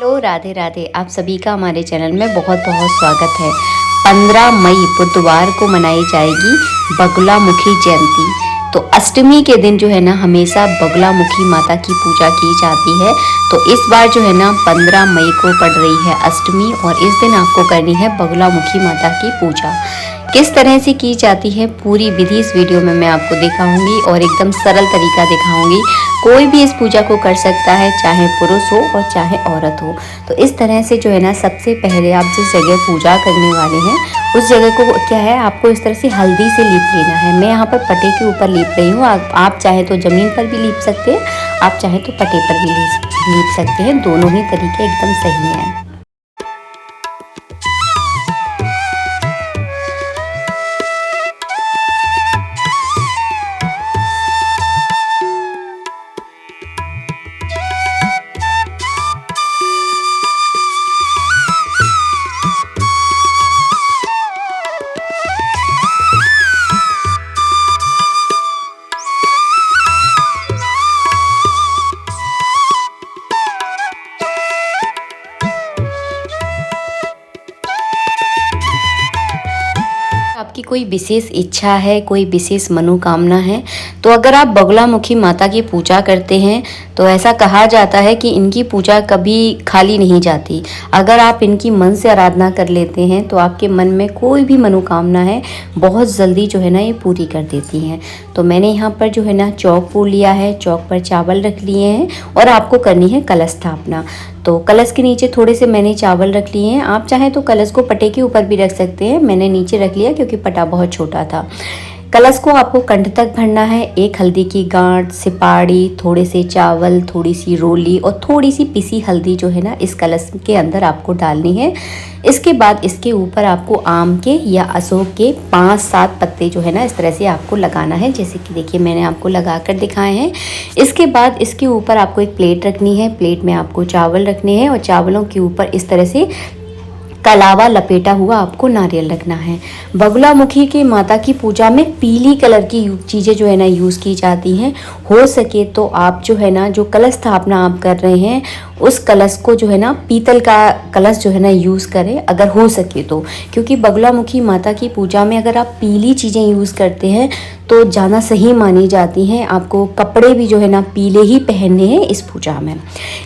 Hello, Radhe Radhe. आप सभी का हमारे चैनल में बहुत बहुत स्वागत है। 15 मई बुधवार को मनाई जाएगी बगुलामुखी जयंती। तो अष्टमी के दिन जो है ना हमेशा बगुलामुखी माता की पूजा की जाती है। तो इस बार जो है ना 15 मई को पड़ रही है अष्टमी और इस दिन आपको करनी है बगुलामुखी माता की पूजा। किस तरह से की जाती है पूरी विधि इस वीडियो में मैं आपको दिखाऊंगी और एकदम सरल तरीका दिखाऊंगी। कोई भी इस पूजा को कर सकता है, चाहे पुरुष हो और चाहे औरत हो। तो इस तरह से जो है ना सबसे पहले आप जिस जगह पूजा करने वाले हैं उस जगह को क्या है आपको इस तरह से हल्दी से लीप लेना है। मैं यहाँ पर पटे के ऊपर लीप रही हूँ। आप चाहे तो ज़मीन पर भी लीप सकते हैं, आप चाहे तो पटे पर भी लीप सकते हैं। दोनों ही तरीके एकदम सही हैं। आपकी कोई विशेष इच्छा है, कोई विशेष मनोकामना है, तो अगर आप बगुलामुखी माता की पूजा करते हैं तो ऐसा कहा जाता है कि इनकी पूजा कभी खाली नहीं जाती। अगर आप इनकी मन से आराधना कर लेते हैं तो आपके मन में कोई भी मनोकामना है बहुत जल्दी जो है ना ये पूरी कर देती हैं। तो मैंने यहाँ पर जो है ना चौक पूर लिया है, चौक पर चावल रख लिए हैं और आपको करनी है कलश स्थापना। तो कलश के नीचे थोड़े से मैंने चावल रख लिए हैं। आप चाहें तो कलश को पटे के ऊपर भी रख सकते हैं, मैंने नीचे रख लिया क्योंकि पटा बहुत छोटा था। कलश को आपको कंठ तक भरना है। एक हल्दी की गांठ, सिपाड़ी, थोड़े से चावल, थोड़ी सी रोली और थोड़ी सी पिसी हल्दी जो है ना इस कलश के अंदर आपको डालनी है। इसके बाद इसके ऊपर आपको आम के या अशोक के 5-7 पत्ते जो है ना इस तरह से आपको लगाना है, जैसे कि देखिए मैंने आपको लगा कर दिखाए हैं। इसके बाद इसके ऊपर आपको एक प्लेट रखनी है। प्लेट में आपको चावल रखने हैं और चावलों के ऊपर इस तरह से कलावा लपेटा हुआ आपको नारियल रखना है। बगुलामुखी के माता की पूजा में पीली कलर की चीज़ें जो है ना यूज़ की जाती हैं। हो सके तो आप जो है ना जो कलश स्थापना आप कर रहे हैं उस कलश को जो है ना पीतल का कलश जो है ना यूज़ करें अगर हो सके तो, क्योंकि बगुलामुखी माता की पूजा में अगर आप पीली चीज़ें यूज़ करते हैं तो ज़्यादा सही मानी जाती हैं। आपको कपड़े भी जो है ना पीले ही पहनने हैं इस पूजा में।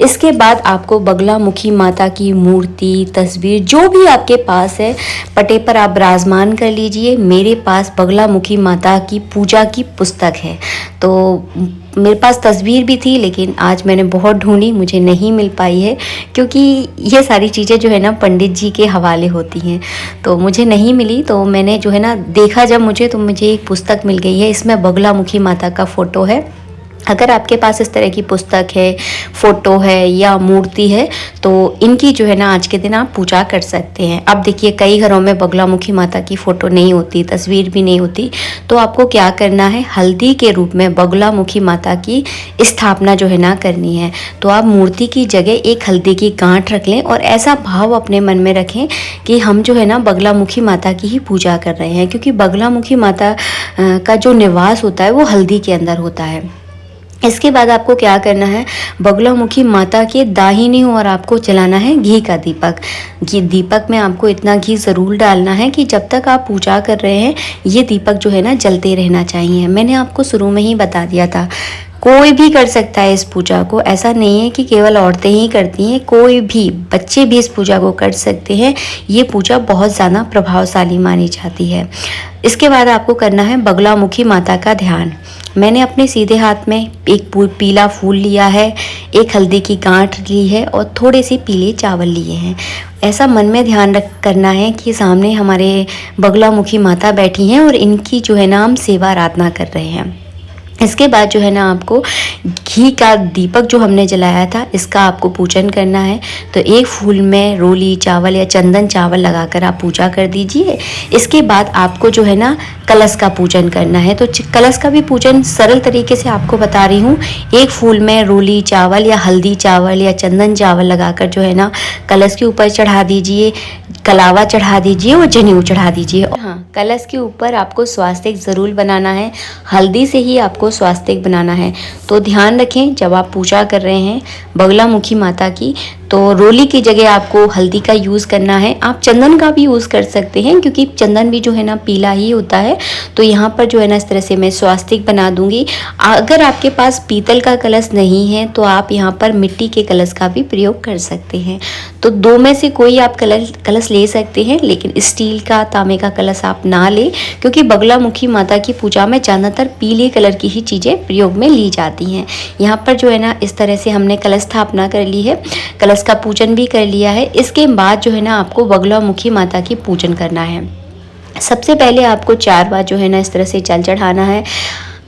इसके बाद आपको बगुलामुखी माता की मूर्ति, तस्वीर जो भी आपके पास है पटे पर आप विराजमान कर लीजिए। मेरे पास बगुलामुखी माता की पूजा की पुस्तक है, तो मेरे पास तस्वीर भी थी लेकिन आज मैंने बहुत ढूंढी, मुझे नहीं मिल पाई है क्योंकि ये सारी चीज़ें जो है ना पंडित जी के हवाले होती हैं, तो मुझे नहीं मिली। तो मैंने जो है ना देखा जब मुझे, तो मुझे एक पुस्तक मिल गई है। इसमें बगुलामुखी माता का फ़ोटो है। अगर आपके पास इस तरह की पुस्तक है, फ़ोटो है या मूर्ति है तो इनकी जो है ना आज के दिन आप पूजा कर सकते हैं। अब देखिए कई घरों में बगुलामुखी माता की फ़ोटो नहीं होती, तस्वीर भी नहीं होती, तो आपको क्या करना है, हल्दी के रूप में बगुलामुखी माता की स्थापना जो है ना करनी है। तो आप मूर्ति की जगह एक हल्दी की गांठ रख लें और ऐसा भाव अपने मन में रखें कि हम जो है ना बगुलामुखी माता की ही पूजा कर रहे हैं, क्योंकि बगुलामुखी माता का जो निवास होता है वो हल्दी के अंदर होता है। इसके बाद आपको क्या करना है, बगुलामुखी माता के दाहिनी ओर आपको जलाना है घी का दीपक। दीपक में आपको इतना घी ज़रूर डालना है कि जब तक आप पूजा कर रहे हैं ये दीपक जो है ना जलते रहना चाहिए। मैंने आपको शुरू में ही बता दिया था, कोई भी कर सकता है इस पूजा को। ऐसा नहीं है कि केवल औरतें ही करती हैं, कोई भी बच्चे भी इस पूजा को कर सकते हैं। ये पूजा बहुत ज़्यादा प्रभावशाली मानी जाती है। इसके बाद आपको करना है बगुलामुखी माता का ध्यान। मैंने अपने सीधे हाथ में एक पीला फूल लिया है, एक हल्दी की गांठ ली है और थोड़े से पीले चावल लिए हैं। ऐसा मन में ध्यान रख करना है कि सामने हमारे बगुलामुखी माता बैठी हैं और इनकी जो है ना हम सेवा आराधना कर रहे हैं। इसके बाद जो है ना आपको घी का दीपक जो हमने जलाया था इसका आपको पूजन करना है। तो एक फूल में रोली चावल या चंदन चावल लगाकर आप पूजा कर दीजिए। इसके बाद आपको जो है ना कलश का पूजन करना है। तो कलश का भी पूजन सरल तरीके से आपको बता रही हूँ। एक फूल में रोली चावल या हल्दी चावल या चंदन चावल लगाकर जो है ना कलश के ऊपर चढ़ा दीजिए, कलावा चढ़ा दीजिए और जनेऊ चढ़ा दीजिए। हाँ, कलश के ऊपर आपको स्वास्तिक ज़रूर बनाना है, हल्दी से ही आपको स्वास्तिक बनाना है। तो ध्यान रखें जब आप पूजा कर रहे हैं बगुलामुखी माता की तो रोली की जगह आपको हल्दी का यूज़ करना है। आप चंदन का भी यूज़ कर सकते हैं, क्योंकि चंदन भी जो है ना पीला ही होता है। तो यहाँ पर जो है ना इस तरह से मैं स्वास्तिक बना दूंगी। अगर आपके पास पीतल का कलश नहीं है तो आप यहाँ पर मिट्टी के कलश का भी प्रयोग कर सकते हैं। तो दो में से कोई आप कलश ले सकते हैं, लेकिन स्टील का, तांबे का कलश आप ना लें, क्योंकि बगलामुखी माता की पूजा में ज़्यादातर पीले कलर की ही चीज़ें प्रयोग में ली जाती हैं। यहाँ पर जो है ना इस तरह से हमने कलश स्थापना कर ली है, कलश का पूजन भी कर लिया है। इसके बाद जो है ना आपको बगलामुखी माता की पूजन करना है। सबसे पहले आपको 4 बार जो है ना इस तरह से जल चढ़ाना है।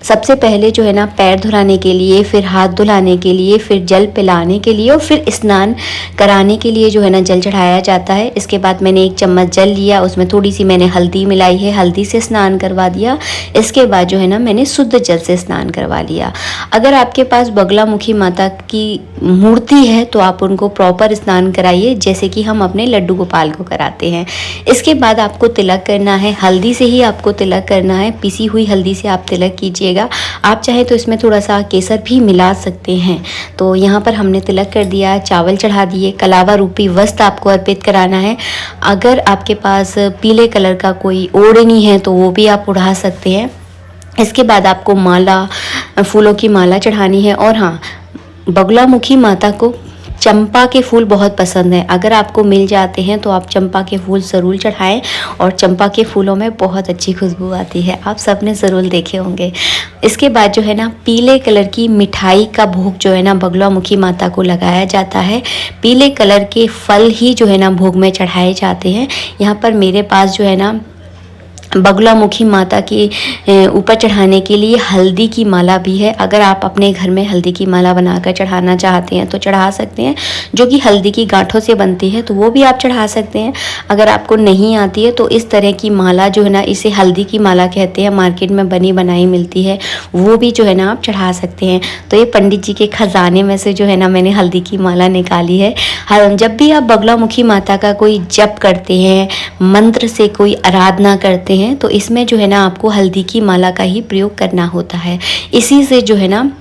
सबसे पहले जो है ना पैर धुलाने के लिए, फिर हाथ धुलाने के लिए, फिर जल पिलाने के लिए और फिर स्नान कराने के लिए जो है ना जल चढ़ाया जाता है। इसके बाद मैंने 1 चम्मच जल लिया, उसमें थोड़ी सी मैंने हल्दी मिलाई है, हल्दी से स्नान करवा दिया। इसके बाद जो है ना मैंने शुद्ध जल से स्नान करवा लिया। अगर आपके पास बगलामुखी माता की मूर्ति है तो आप उनको प्रॉपर स्नान कराइए, जैसे कि हम अपने लड्डू गोपाल को कराते हैं। इसके बाद आपको तिलक करना है, हल्दी से ही आपको तिलक करना है। पिसी हुई हल्दी से आप तिलक कीजिएगा। आप चाहे तो इसमें थोड़ा सा केसर भी मिला सकते हैं। तो यहाँ पर हमने तिलक कर दिया, चावल चढ़ा दिए, कलावा रूपी वस्त्र आपको अर्पित कराना है। अगर आपके पास पीले कलर का कोई ओढ़नी है तो वो भी आप उड़ा सकते हैं। इसके बाद आपको माला, फूलों की माला चढ़ानी है। और हाँ, बगलामुखी माता को चंपा के फूल बहुत पसंद है। अगर आपको मिल जाते हैं तो आप चंपा के फूल ज़रूर चढ़ाएं, और चंपा के फूलों में बहुत अच्छी खुशबू आती है, आप सबने ज़रूर देखे होंगे। इसके बाद जो है ना पीले कलर की मिठाई का भोग जो है ना बगलामुखी माता को लगाया जाता है। पीले कलर के फल ही जो है ना भोग में चढ़ाए जाते हैं। यहाँ पर मेरे पास जो है ना बगलामुखी माता के ऊपर चढ़ाने के लिए हल्दी की माला भी है। अगर आप अपने घर में हल्दी की माला बनाकर चढ़ाना चाहते हैं तो चढ़ा सकते हैं, जो कि हल्दी की गांठों से बनती है, तो वो भी आप चढ़ा सकते हैं। अगर आपको नहीं आती है तो इस तरह की माला जो है ना, इसे हल्दी की माला कहते हैं, मार्केट में बनी बनाई मिलती है, वो भी जो है ना आप चढ़ा सकते हैं। तो ये पंडित जी के खजाने में से जो है ना मैंने हल्दी की माला निकाली है। जब भी आप बगलामुखी माता का कोई जप करते हैं, मंत्र से कोई आराधना करते हैं, तो इसमें जो है ना आपको हल्दी की माला का ही प्रयोग करना होता है। इसी से जो है ना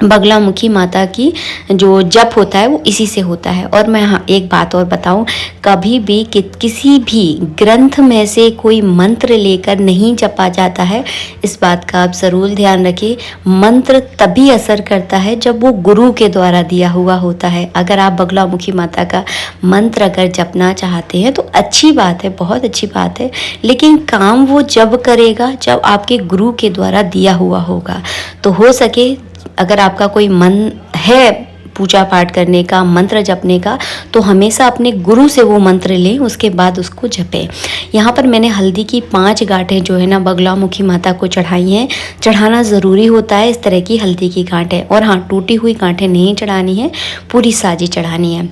बगलामुखी माता की जो जप होता है वो इसी से होता है। और मैं हाँ एक बात और बताऊं, कभी भी किसी भी ग्रंथ में से कोई मंत्र लेकर नहीं जपा जाता है। इस बात का आप ज़रूर ध्यान रखिए। मंत्र तभी असर करता है जब वो गुरु के द्वारा दिया हुआ होता है। अगर आप बगलामुखी माता का मंत्र अगर जपना चाहते हैं तो अच्छी बात है, बहुत अच्छी बात है, लेकिन काम वो जब करेगा जब आपके गुरु के द्वारा दिया हुआ होगा। तो हो सके अगर आपका कोई मन है पूजा पाठ करने का, मंत्र जपने का, तो हमेशा अपने गुरु से वो मंत्र लें, उसके बाद उसको जपें। यहाँ पर मैंने हल्दी की 5 गांठें जो है ना बगलामुखी माता को चढ़ाई हैं। चढ़ाना ज़रूरी होता है इस तरह की हल्दी की गांठें। और हाँ, टूटी हुई गांठें नहीं चढ़ानी है, पूरी साजी चढ़ानी है।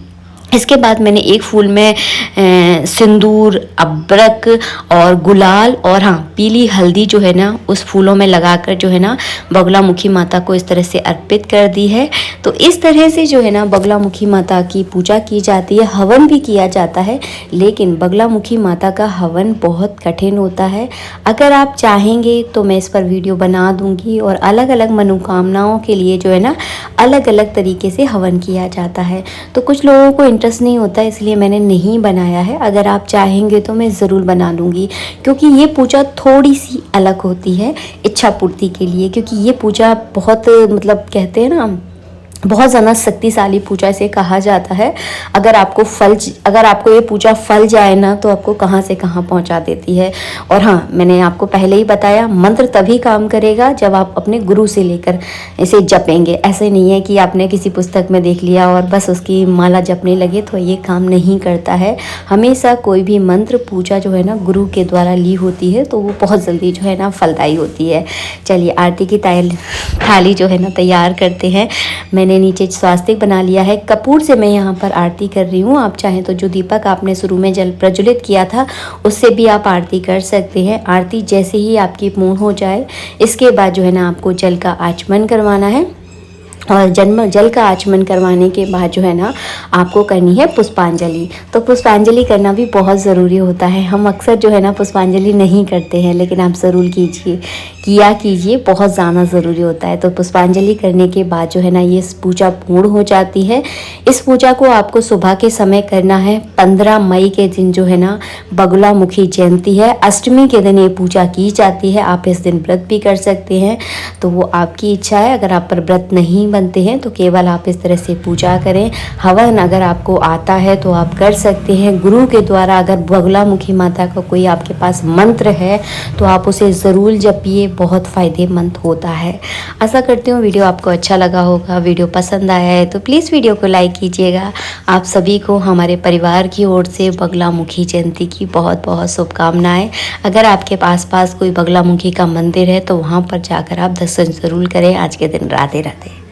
इसके बाद मैंने एक फूल में सिंदूर, अबरक और गुलाल और हाँ पीली हल्दी जो है ना उस फूलों में लगाकर जो है ना बगलामुखी माता को इस तरह से अर्पित कर दी है। तो इस तरह से जो है ना बगलामुखी माता की पूजा की जाती है। हवन भी किया जाता है, लेकिन बगलामुखी माता का हवन बहुत कठिन होता है। अगर आप चाहेंगे तो मैं इस पर वीडियो बना दूंगी, और अलग अलग मनोकामनाओं के लिए जो है ना अलग अलग तरीके से हवन किया जाता है। तो कुछ लोगों को इंटरेस्ट नहीं होता, इसलिए मैंने नहीं बनाया है। अगर आप चाहेंगे तो मैं ज़रूर बना लूँगी, क्योंकि ये पूजा थोड़ी सी अलग होती है इच्छा पूर्ति के लिए। क्योंकि ये पूजा बहुत मतलब कहते हैं ना बहुत ज़्यादा शक्तिशाली पूजा इसे कहा जाता है। अगर आपको ये पूजा फल जाए ना तो आपको कहाँ से कहाँ पहुँचा देती है। और हाँ, मैंने आपको पहले ही बताया, मंत्र तभी काम करेगा जब आप अपने गुरु से लेकर इसे जपेंगे। ऐसे नहीं है कि आपने किसी पुस्तक में देख लिया और बस उसकी माला जपने लगे, तो ये काम नहीं करता है। हमेशा कोई भी मंत्र पूजा जो है ना गुरु के द्वारा ली होती है, तो वो बहुत जल्दी जो है ना फलदायी होती है। चलिए आरती की थाली जो है ना तैयार करते हैं। मैंने नीचे स्वास्तिक बना लिया है। कपूर से मैं यहाँ पर आरती कर रही हूँ। आप चाहें तो जो दीपक आपने शुरू में जल प्रज्वलित किया था उससे भी आप आरती कर सकते हैं। आरती जैसे ही आपकी पूर्ण हो जाए, इसके बाद जो है ना आपको जल का आचमन करवाना है। और जल का आचमन करवाने के बाद जो है ना आपको करनी है पुष्पांजलि। तो पुष्पांजलि करना भी बहुत ज़रूरी होता है। हम अक्सर जो है ना पुष्पांजलि नहीं करते हैं, लेकिन आप ज़रूर कीजिए, किया कीजिए, बहुत ज़्यादा ज़रूरी होता है। तो पुष्पांजलि करने के बाद जो है ना ये पूजा पूर्ण हो जाती है। इस पूजा को आपको सुबह के समय करना है। 15 मई के दिन जो है ना बगुलामुखी जयंती है, अष्टमी के दिन ये पूजा की जाती है। आप इस दिन व्रत भी कर सकते हैं, तो वो आपकी इच्छा है। अगर आप पर व्रत नहीं बनते हैं तो केवल आप इस तरह से पूजा करें। हवन अगर आपको आता है तो आप कर सकते हैं गुरु के द्वारा। अगर बगुलामुखी माता का कोई आपके पास मंत्र है तो आप उसे ज़रूर जपिए, बहुत फ़ायदेमंद होता है। आशा करती हूँ वीडियो आपको अच्छा लगा होगा। वीडियो पसंद आया है तो प्लीज़ वीडियो को लाइक कीजिएगा। आप सभी को हमारे परिवार की ओर से बगुलामुखी जयंती की बहुत बहुत शुभकामनाएं। अगर आपके पास कोई बगुलामुखी का मंदिर है तो वहाँ पर जाकर आप दर्शन ज़रूर करें। आज के दिन राधे राधे।